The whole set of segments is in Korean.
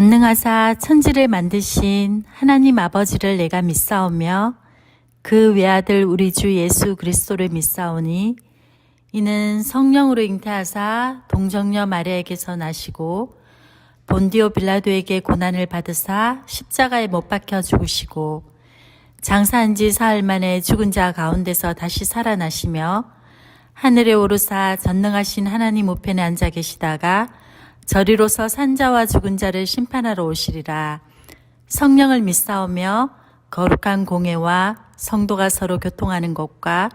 전능하사 천지를 만드신 하나님 아버지를 내가 믿사오며 그 외아들 우리 주 예수 그리스도를 믿사오니 이는 성령으로 잉태하사 동정녀 마리아에게서 나시고 본디오 빌라도에게 고난을 받으사 십자가에 못 박혀 죽으시고 장사한 지 사흘 만에 죽은 자 가운데서 다시 살아나시며 하늘에 오르사 전능하신 하나님 우편에 앉아 계시다가 저리로서 산자와 죽은 자를 심판하러 오시리라. 성령을 믿사오며 거룩한 공회와 성도가 서로 교통하는 것과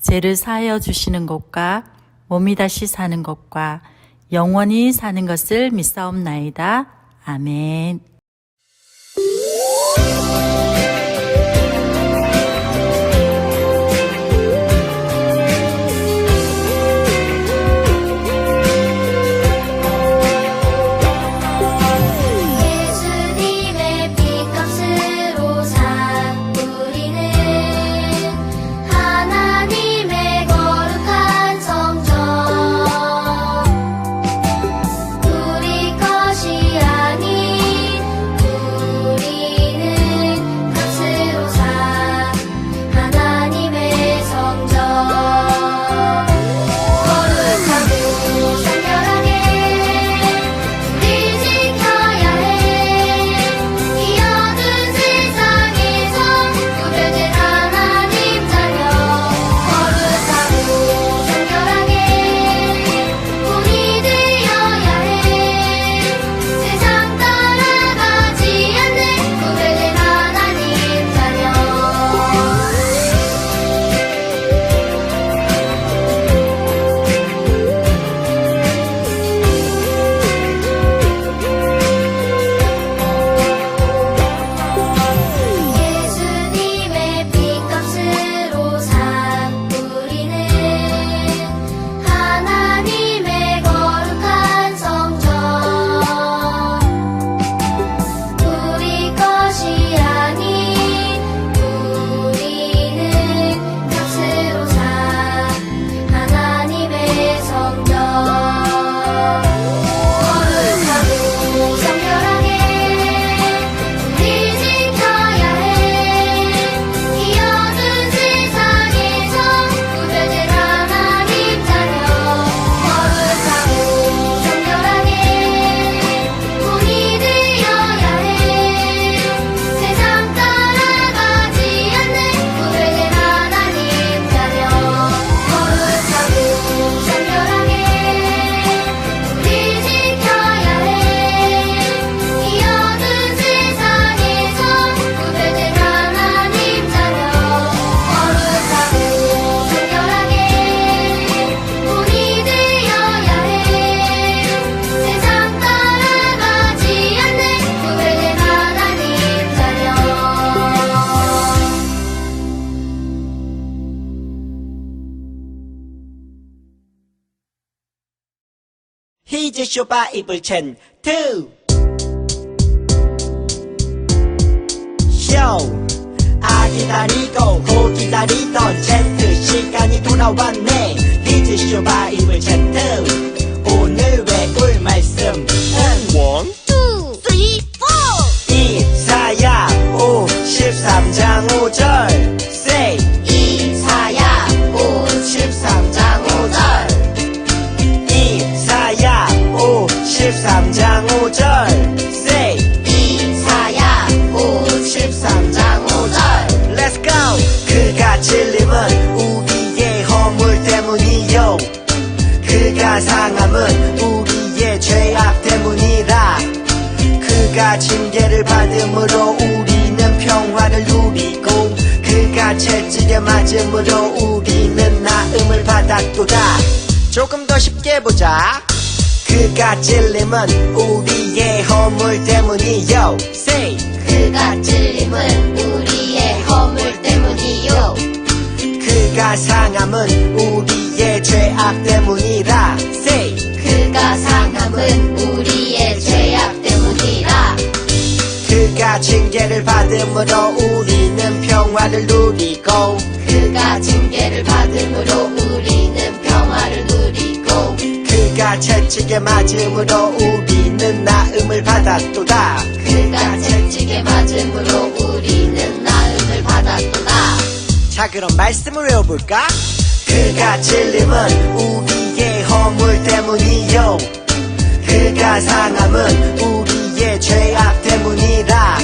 죄를 사하여 주시는 것과 몸이 다시 사는 것과 영원히 사는 것을 믿사옵나이다. 아멘. 히즈 쇼바 이블 첸 2 쇼 기다리고 고 기다리던 젠트 시간이 돌아왔네. 히즈 쇼바 이블 첸 2 오늘 외울 말씀은 1, 2, 3, 4 이사야 53장 5절 Say 이사야 53장 5절 53장 5절 Say 이사야 53장 5절 Let's go. 그가 찔림은 우리의 허물 때문이요 그가 상함은 우리의 죄악 때문이라. 그가 징계를 받음으로 우리는 평화를 누리고 그가 채찍에 맞음으로 우리는 나음을 받았도다. 조금 더 쉽게 보자. 그가 찔림은 우리의 허물 때문이요 Say 그가 찔림은 우리의 허물 때문이요 그가 상함은 우리의 죄악 때문이라 Say 그가 상함은 우리의 죄악 때문이라. 그가 징계를 받음으로 우리는 평화를 누리고 그가 징계를 받음으로 우리는 평화를 누리고 그가 그가 채찍에 맞음으로 우리는 나음을 받았도다. 그가 채찍에 맞음으로 우리는 나음을 받았도다. 자, 그럼 말씀을 외워볼까? 그가 찔림은 우리의 허물 때문이요, 그가 상함은 우리의 죄악 때문이라.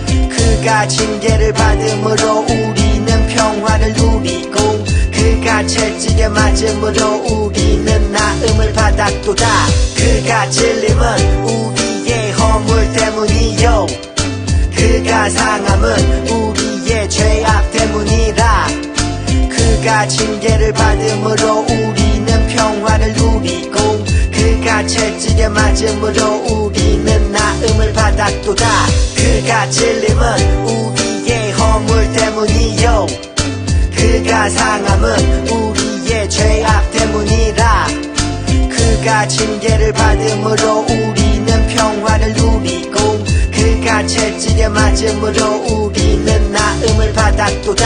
그가 징계를 받음으로 우리는 평화를 누리고, 그가 채찍에 맞음으로 우리는 나음을 받았도다. 그가 찔림은 우리의 허물 때문이요, 그가 상함은 우리의 죄악 때문이라. 그가 징계를 받음으로 우리는 평화를 누리고, 그가 채찍에 맞음으로 우리는 나음을 받았도다. 그가 찔림은 우리의 허물 때문이요, 그가 상함은 우리의 죄악 때문이라. 그가 징계를 받음으로 우리는 평화를 누리고, 그가 채찍에 맞음으로 우리는 나음을 받았도다.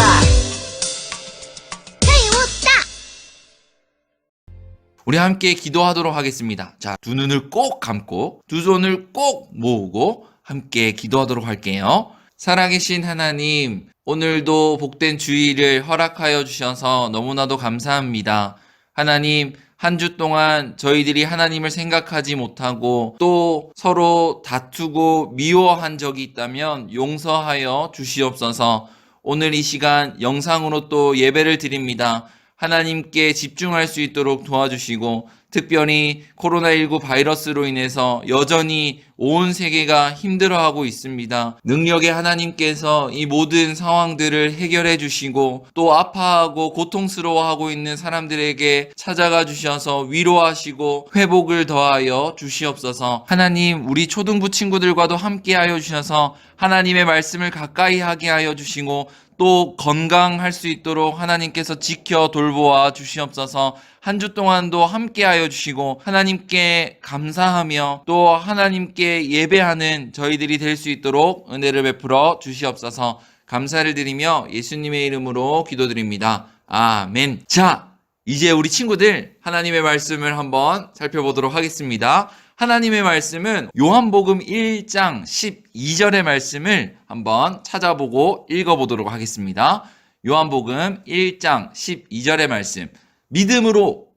우리 함께 기도하도록 하겠습니다. 자, 두 눈을 꼭 감고 두 손을 꼭 모으고 함께 기도하도록 할게요. 살아계신 하나님, 오늘도 복된 주일을 허락하여 주셔서 너무나도 감사합니다. 하나님, 한 주 동안 저희들이 하나님을 생각하지 못하고 또 서로 다투고 미워한 적이 있다면 용서하여 주시옵소서. 오늘 이 시간 영상으로 또 예배를 드립니다. 하나님께 집중할 수 있도록 도와주시고, 특별히 코로나19 바이러스로 인해서 여전히 온 세계가 힘들어하고 있습니다. 능력의 하나님께서 이 모든 상황들을 해결해 주시고, 또 아파하고 고통스러워하고 있는 사람들에게 찾아가 주셔서 위로하시고 회복을 더하여 주시옵소서. 하나님, 우리 초등부 친구들과도 함께하여 주셔서 하나님의 말씀을 가까이 하게 하여 주시고, 또 건강할 수 있도록 하나님께서 지켜 돌보아 주시옵소서. 한 주 동안도 함께하여 주시고 하나님께 감사하며 또 하나님께 예배하는 저희들이 될 수 있도록 은혜를 베풀어 주시옵소서. 감사를 드리며 예수님의 이름으로 기도드립니다. 아멘. 자, 이제 우리 친구들 하나님의 말씀을 한번 살펴보도록 하겠습니다. 하나님의 말씀은 요한복음 1장 12절의 말씀을 한번 찾아보고 읽어보도록 하겠습니다. 요한복음 1장 12절의 말씀. 믿음으로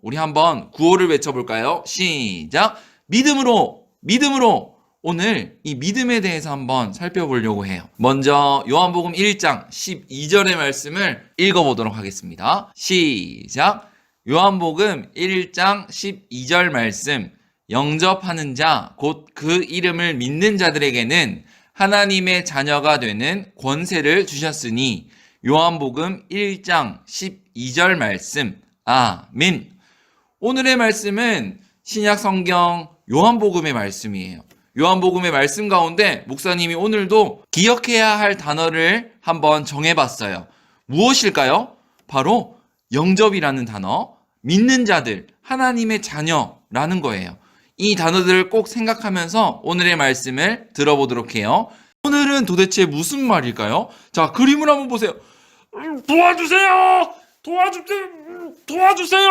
우리 한번 구호를 외쳐볼까요? 시작. 믿음으로. 오늘 이 믿음에 대해서 한번 살펴보려고 해요. 먼저 요한복음 1장 12절의 말씀을 읽어보도록 하겠습니다. 시작. 요한복음 1장 12절 말씀. 영접하는 자, 곧 그 이름을 믿는 자들에게는 하나님의 자녀가 되는 권세를 주셨으니. 요한복음 1장 12절 말씀. 아멘. 오늘의 말씀은 신약 성경 요한복음의 말씀이에요. 요한복음의 말씀 가운데 목사님이 오늘도 기억해야 할 단어를 한번 정해봤어요. 무엇일까요? 바로 영접이라는 단어, 믿는 자들, 하나님의 자녀라는 거예요. 이 단어들을 꼭 생각하면서 오늘의 말씀을 들어보도록 해요. 오늘은 도대체 무슨 말일까요? 자, 그림을 한번 보세요. 도와주세요! 도와주세요!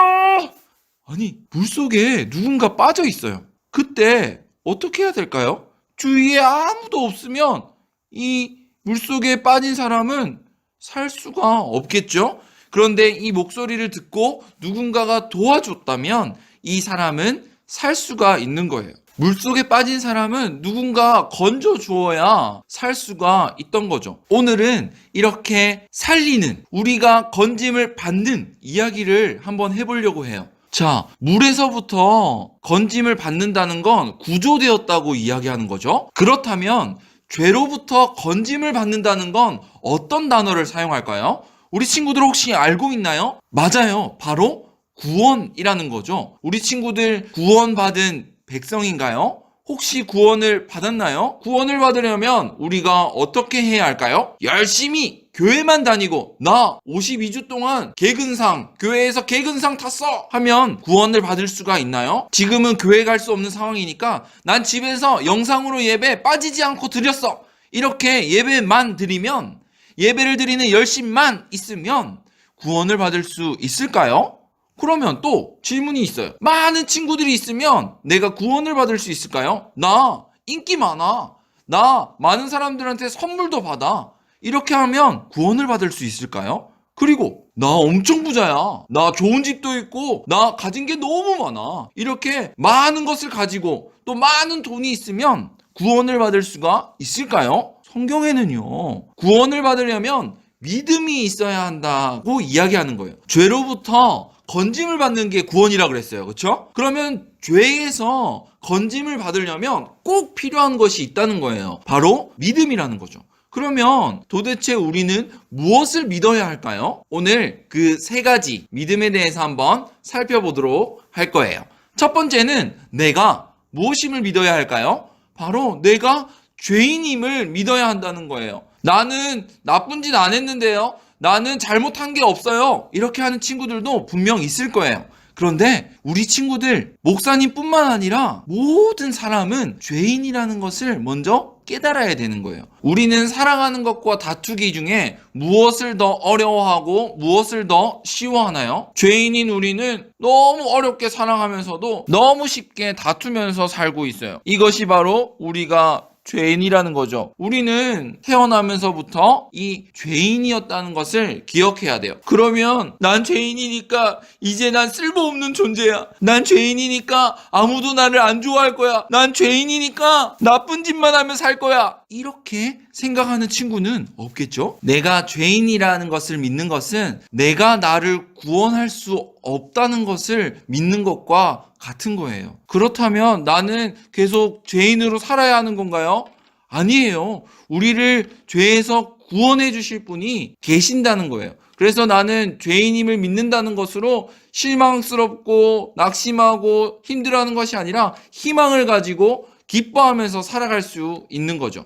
아니, 물속에 누군가 빠져 있어요. 그때 어떻게 해야 될까요? 주위에 아무도 없으면 이 물속에 빠진 사람은 살 수가 없겠죠? 그런데 이 목소리를 듣고 누군가가 도와줬다면 이 사람은 살 수가 있는 거예요. 물속에 빠진 사람은 누군가 건져주어야 살 수가 있던 거죠. 오늘은 이렇게 살리는, 우리가 건짐을 받는 이야기를 한번 해보려고 해요. 자, 물에서부터 건짐을 받는다는 건 구조되었다고 이야기하는 거죠. 그렇다면 죄로부터 건짐을 받는다는 건 어떤 단어를 사용할까요? 우리 친구들 혹시 알고 있나요? 맞아요. 바로 구원이라는 거죠. 우리 친구들 구원받은 백성인가요? 혹시 구원을 받았나요? 구원을 받으려면 우리가 어떻게 해야 할까요? 열심히 교회만 다니고 나 52주 동안 개근상, 교회에서 개근상 탔어 하면 구원을 받을 수가 있나요? 지금은 교회 갈 수 없는 상황이니까 난 집에서 영상으로 예배 빠지지 않고 드렸어. 이렇게 예배만 드리면, 예배를 드리는 열심만 있으면 구원을 받을 수 있을까요? 그러면 또 질문이 있어요. 많은 친구들이 있으면 내가 구원을 받을 수 있을까요? 나 인기 많아. 나 많은 사람들한테 선물도 받아. 이렇게 하면 구원을 받을 수 있을까요? 그리고 나 엄청 부자야. 나 좋은 집도 있고 나 가진 게 너무 많아. 이렇게 많은 것을 가지고 또 많은 돈이 있으면 구원을 받을 수가 있을까요? 성경에는요, 구원을 받으려면 믿음이 있어야 한다고 이야기하는 거예요. 죄로부터 건짐을 받는 게 구원이라 그랬어요. 그렇죠? 그러면 죄에서 건짐을 받으려면 꼭 필요한 것이 있다는 거예요. 바로 믿음이라는 거죠. 그러면 도대체 우리는 무엇을 믿어야 할까요? 오늘 그 세 가지 믿음에 대해서 한번 살펴보도록 할 거예요. 첫 번째는 내가 무엇임을 믿어야 할까요? 바로 내가 죄인임을 믿어야 한다는 거예요. 나는 나쁜 짓 안 했는데요. 나는 잘못한 게 없어요. 이렇게 하는 친구들도 분명 있을 거예요. 그런데 우리 친구들, 목사님뿐만 아니라 모든 사람은 죄인이라는 것을 먼저 깨달아야 되는 거예요. 우리는 살아가는 것과 다투기 중에 무엇을 더 어려워하고 무엇을 더 쉬워하나요? 죄인인 우리는 너무 어렵게 살아가면서도 너무 쉽게 다투면서 살고 있어요. 이것이 바로 우리가 죄인이라는 거죠. 우리는 태어나면서부터 이 죄인이었다는 것을 기억해야 돼요. 그러면 난 죄인이니까 이제 난 쓸모없는 존재야. 난 죄인이니까 아무도 나를 안 좋아할 거야. 난 죄인이니까 나쁜 짓만 하면 살 거야. 이렇게 생각하는 친구는 없겠죠? 내가 죄인이라는 것을 믿는 것은 내가 나를 구원할 수 없다는 것을 믿는 것과 같은 거예요. 그렇다면 나는 계속 죄인으로 살아야 하는 건가요? 아니에요. 우리를 죄에서 구원해 주실 분이 계신다는 거예요. 그래서 나는 죄인임을 믿는다는 것으로 실망스럽고 낙심하고 힘들어하는 것이 아니라 희망을 가지고 기뻐하면서 살아갈 수 있는 거죠.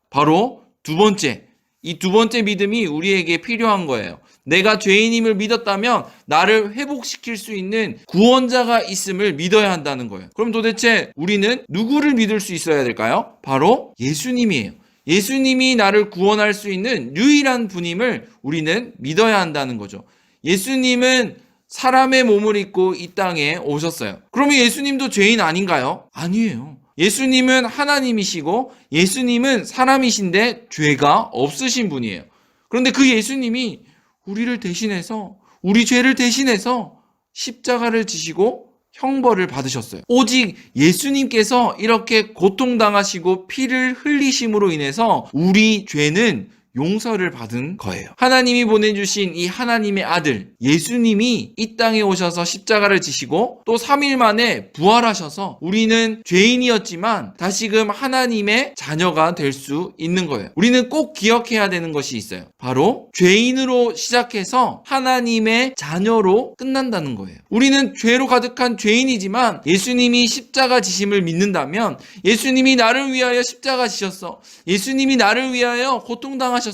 바로 두 번째, 이 두 번째 믿음이 우리에게 필요한 거예요. 내가 죄인임을 믿었다면 나를 회복시킬 수 있는 구원자가 있음을 믿어야 한다는 거예요. 그럼 도대체 우리는 누구를 믿을 수 있어야 될까요? 바로 예수님이에요. 예수님이 나를 구원할 수 있는 유일한 분임을 우리는 믿어야 한다는 거죠. 예수님은 사람의 몸을 입고 이 땅에 오셨어요. 그러면 예수님도 죄인 아닌가요? 아니에요. 예수님은 하나님이시고 예수님은 사람이신데 죄가 없으신 분이에요. 그런데 그 예수님이 우리를 대신해서, 우리 죄를 대신해서 십자가를 지시고 형벌을 받으셨어요. 오직 예수님께서 이렇게 고통당하시고 피를 흘리심으로 인해서 우리 죄는 용서를 받은 거예요. 하나님이 보내주신 이 하나님의 아들 예수님이 이 땅에 오셔서 십자가를 지시고 또 3일 만에 부활하셔서 우리는 죄인이었지만 다시금 하나님의 자녀가 될 수 있는 거예요. 우리는 꼭 기억해야 되는 것이 있어요. 바로 죄인으로 시작해서 하나님의 자녀로 끝난다는 거예요. 우리는 죄로 가득한 죄인이지만 예수님이 십자가 지심을 믿는다면 예수님이 나를 위하여 십자가 지셨어. 예수님이 나를 위하여 고통당하셨어.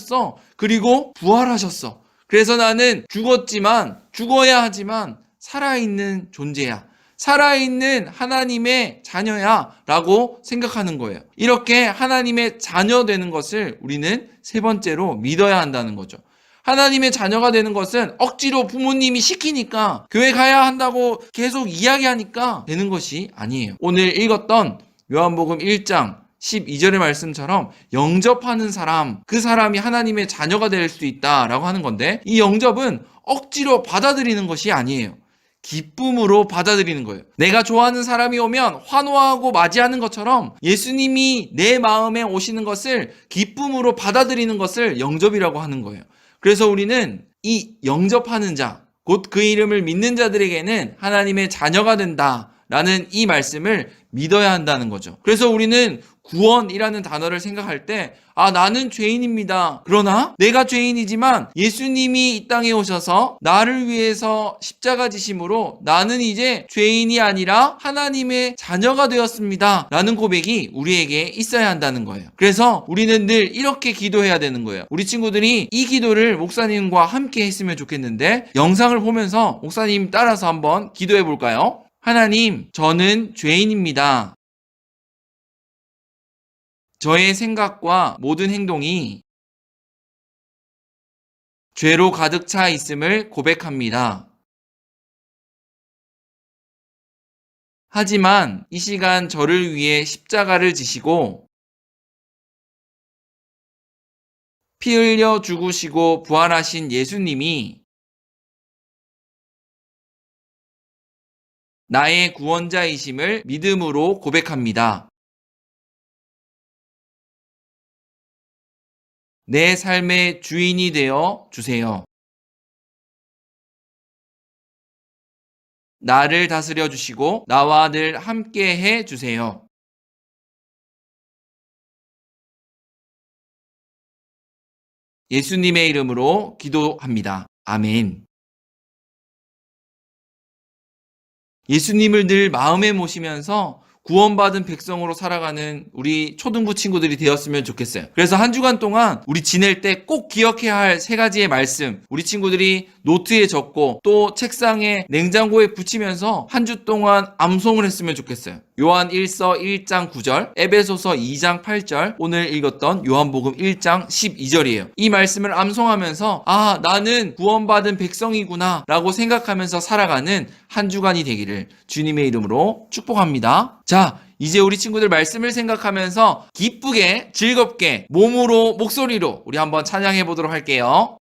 그리고 부활하셨어. 그래서 나는 죽었지만 죽어야 하지만 살아있는 존재야. 살아있는 하나님의 자녀야 라고 생각하는 거예요. 이렇게 하나님의 자녀 되는 것을 우리는 세 번째로 믿어야 한다는 거죠. 하나님의 자녀가 되는 것은 억지로 부모님이 시키니까 교회 가야 한다고 계속 이야기하니까 되는 것이 아니에요. 오늘 읽었던 요한복음 1장 12절의 말씀처럼 영접하는 사람, 그 사람이 하나님의 자녀가 될 수 있다라고 하는 건데 이 영접은 억지로 받아들이는 것이 아니에요. 기쁨으로 받아들이는 거예요. 내가 좋아하는 사람이 오면 환호하고 맞이하는 것처럼 예수님이 내 마음에 오시는 것을 기쁨으로 받아들이는 것을 영접이라고 하는 거예요. 그래서 우리는 이 영접하는 자, 곧 그 이름을 믿는 자들에게는 하나님의 자녀가 된다라는 이 말씀을 믿어야 한다는 거죠. 그래서 우리는 구원이라는 단어를 생각할 때 나는 죄인입니다. 그러나 내가 죄인이지만 예수님이 이 땅에 오셔서 나를 위해서 십자가 지심으로 나는 이제 죄인이 아니라 하나님의 자녀가 되었습니다. 라는 고백이 우리에게 있어야 한다는 거예요. 그래서 우리는 늘 이렇게 기도해야 되는 거예요. 우리 친구들이 이 기도를 목사님과 함께 했으면 좋겠는데 영상을 보면서 목사님 따라서 한번 기도해 볼까요? 하나님, 저는 죄인입니다. 저의 생각과 모든 행동이 죄로 가득 차 있음을 고백합니다. 하지만 이 시간 저를 위해 십자가를 지시고 피 흘려 죽으시고 부활하신 예수님이 나의 구원자이심을 믿음으로 고백합니다. 내 삶의 주인이 되어 주세요. 나를 다스려 주시고 나와 늘 함께 해 주세요. 예수님의 이름으로 기도합니다. 아멘. 예수님을 늘 마음에 모시면서 구원받은 백성으로 살아가는 우리 초등부 친구들이 되었으면 좋겠어요. 그래서 한 주간 동안 우리 지낼 때 꼭 기억해야 할 3가지의 말씀, 우리 친구들이 노트에 적고 또 책상에 냉장고에 붙이면서 한 주 동안 암송을 했으면 좋겠어요. 요한 1서 1장 9절, 에베소서 2장 8절, 오늘 읽었던 요한복음 1장 12절이에요. 이 말씀을 암송하면서 아, 나는 구원받은 백성이구나 라고 생각하면서 살아가는 한 주간이 되기를 주님의 이름으로 축복합니다. 자, 이제 우리 친구들 말씀을 생각하면서 기쁘게 즐겁게 몸으로 목소리로 우리 한번 찬양해 보도록 할게요.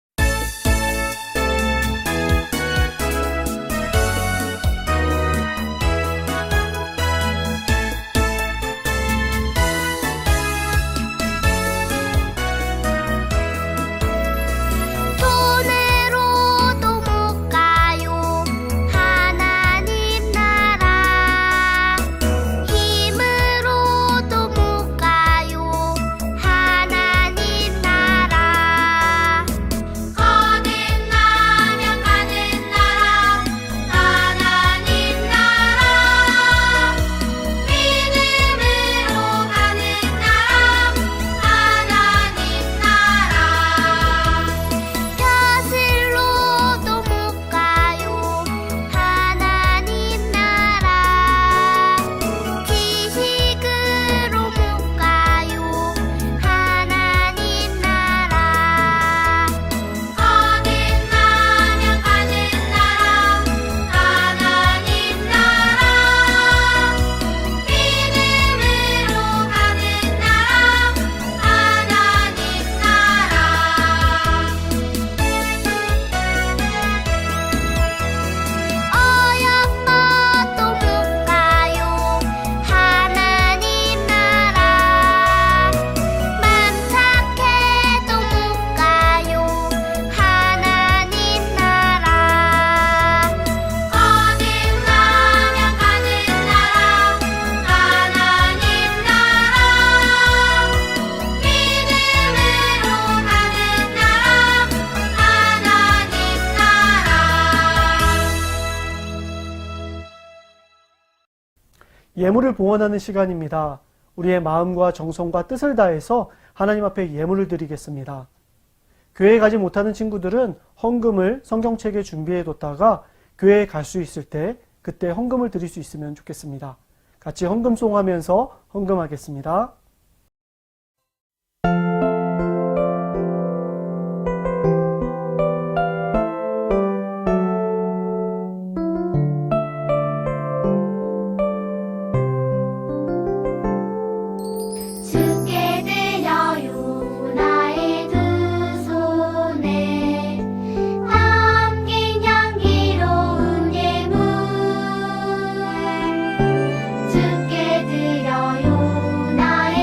예물을 봉헌하는 시간입니다. 우리의 마음과 정성과 뜻을 다해서 하나님 앞에 예물을 드리겠습니다. 교회에 가지 못하는 친구들은 헌금을 성경책에 준비해 뒀다가 교회에 갈 수 있을 때 그때 헌금을 드릴 수 있으면 좋겠습니다. 같이 헌금송하면서 헌금하겠습니다. 주께 드려요 나의 두 손에 담긴 향기로운 예물 주께 드려요 나의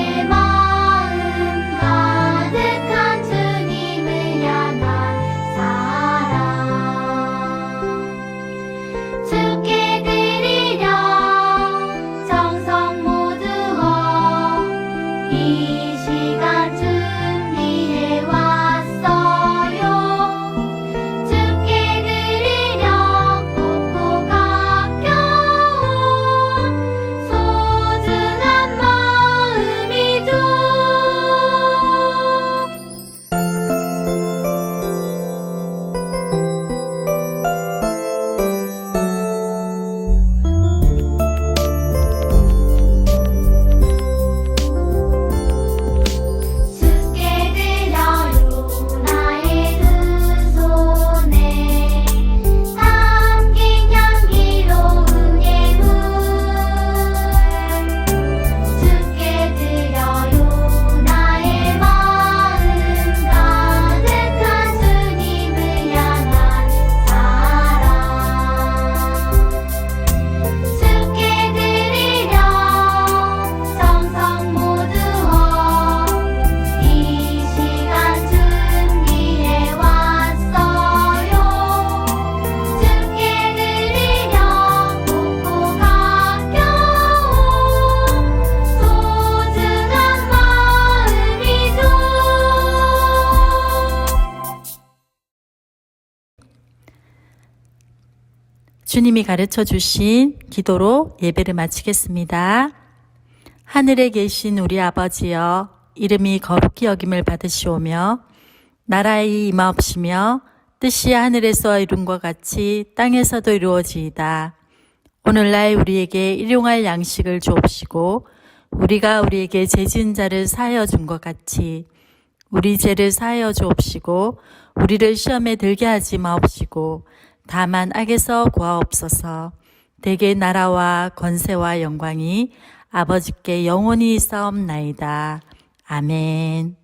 주님이 가르쳐 주신 기도로 예배를 마치겠습니다. 하늘에 계신 우리 아버지여, 이름이 거룩히 여김을 받으시오며 나라의 임하옵시며 뜻이 하늘에서 이룬 것 같이 땅에서도 이루어지이다. 오늘날 우리에게 일용할 양식을 주옵시고 우리가 우리에게 죄 지은 자를 사하여 준 것 같이 우리 죄를 사하여 주옵시고 우리를 시험에 들게 하지 마옵시고 다만 악에서 구하옵소서. 대개 나라와 권세와 영광이 아버지께 영원히 있사옵나이다. 아멘.